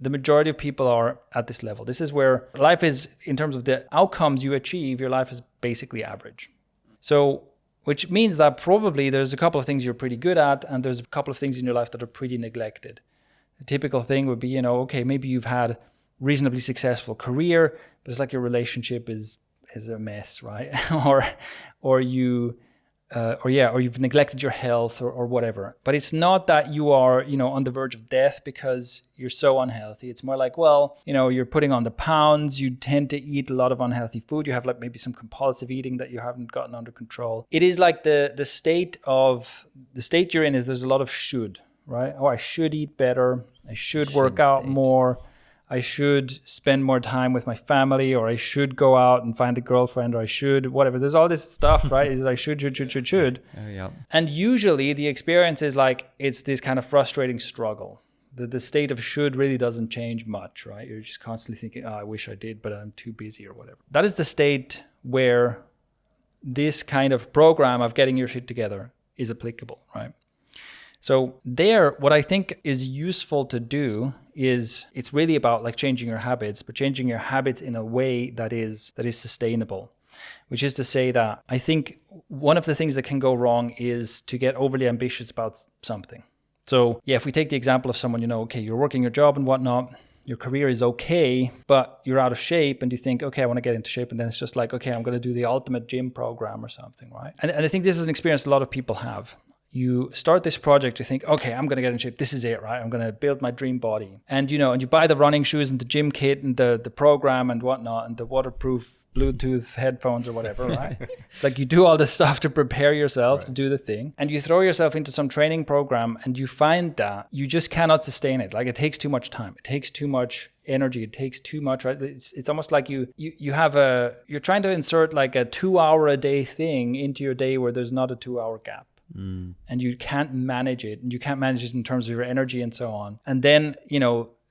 the majority of people are at this level. This is where life is, in terms of the outcomes you achieve, your life is basically average. So, which means that probably there's a couple of things you're pretty good at, and there's a couple of things in your life that are pretty neglected. A typical thing would be, okay, maybe you've had reasonably successful career, but it's like your relationship is a mess, right? or you've neglected your health or whatever. But it's not that you are, on the verge of death because you're so unhealthy. It's more like, you're putting on the pounds. You tend to eat a lot of unhealthy food. You have like maybe some compulsive eating that you haven't gotten under control. It is like the state you're in is there's a lot of should, right? Oh, I should eat better. I should work out more. I should spend more time with my family, or I should go out and find a girlfriend, or I should whatever. There's all this stuff, right? It's like should. Yeah. And usually the experience is like it's this kind of frustrating struggle. The state of should really doesn't change much, right? You're just constantly thinking, I wish I did, but I'm too busy or whatever. That is the state where this kind of program of getting your shit together is applicable, right? So there, what I think is useful to do is it's really about like changing your habits, but changing your habits in a way that is sustainable, which is to say that I think one of the things that can go wrong is to get overly ambitious about something. So yeah, if we take the example of someone, okay, you're working your job and whatnot, your career is okay, but you're out of shape and you think, okay, I want to get into shape. And then it's just like, okay, I'm going to do the ultimate gym program or something, right? And I think this is an experience a lot of people have. You start this project, you think, okay, I'm going to get in shape. This is it, right? I'm going to build my dream body. And, and you buy the running shoes and the gym kit and the program and whatnot and the waterproof Bluetooth headphones or whatever, right? It's like you do all this stuff to prepare yourself to do the thing. And you throw yourself into some training program and you find that you just cannot sustain it. Like it takes too much time. It takes too much energy. It takes too much, right? It's almost like you're trying to insert like a 2-hour a day thing into your day where there's not a 2-hour gap. And you can't manage it, and you can't manage it in terms of your energy and so on. And then,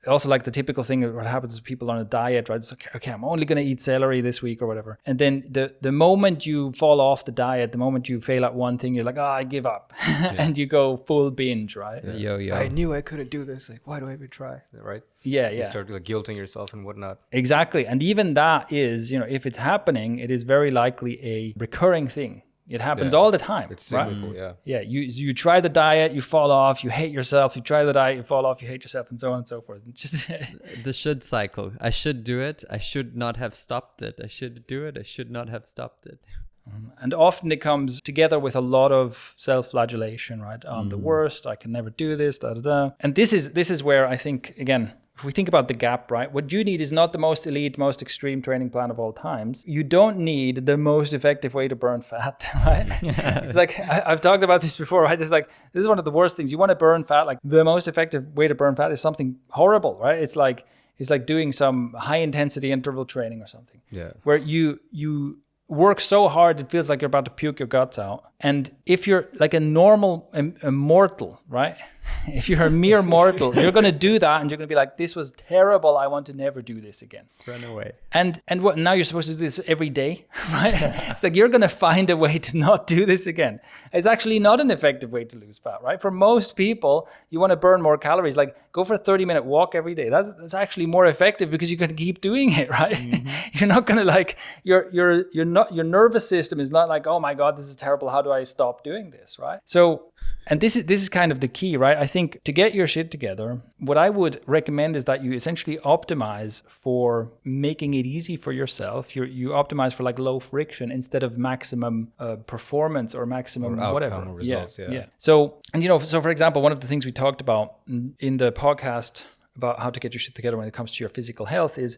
also like the typical thing that what happens to people on a diet, right? It's like, okay, I'm only going to eat celery this week or whatever. And then the moment you fall off the diet, the moment you fail at one thing, you're like, I give up. And you go full binge, right? Yeah. I knew I couldn't do this. Like, why do I even try? Right? Yeah. You start like guilting yourself and whatnot. Exactly. And even that is, if it's happening, it is very likely a recurring thing. It happens all the time. It's cyclical, right? Yeah. You try the diet, you fall off, you hate yourself. You try the diet, you fall off, you hate yourself, and so on and so forth. Just the should cycle. I should do it. I should not have stopped it. I should do it. I should not have stopped it. And often it comes together with a lot of self-flagellation, right? I'm the worst. I can never do this. And this is where I think, again, if we think about the gap, right? What you need is not the most elite, most extreme training plan of all times. You don't need the most effective way to burn fat, right? It's like, I've talked about this before, right? It's like, this is one of the worst things. You want to burn fat, like the most effective way to burn fat is something horrible, right? It's like doing some high intensity interval training or something. Yeah. Where you work so hard, it feels like you're about to puke your guts out. And if you're like a mortal, right? If you're a mere mortal, you're going to do that and you're going to be like, this was terrible. I want to never do this again. Run away. And what now you're supposed to do this every day, right? It's like you're going to find a way to not do this again. It's actually not an effective way to lose fat, right? For most people, you want to burn more calories. Like go for a 30-minute walk every day. That's actually more effective because you can keep doing it, right? Mm-hmm. You're not going to like your nervous system is not like, oh my God, this is terrible. How do I stop doing this, right? So, and this is kind of the key, right? I think to get your shit together, what I would recommend is that you essentially optimize for making it easy for yourself. You optimize for like low friction instead of maximum performance or maximum or whatever. Or results, yeah. So for example, one of the things we talked about in the podcast about how to get your shit together when it comes to your physical health is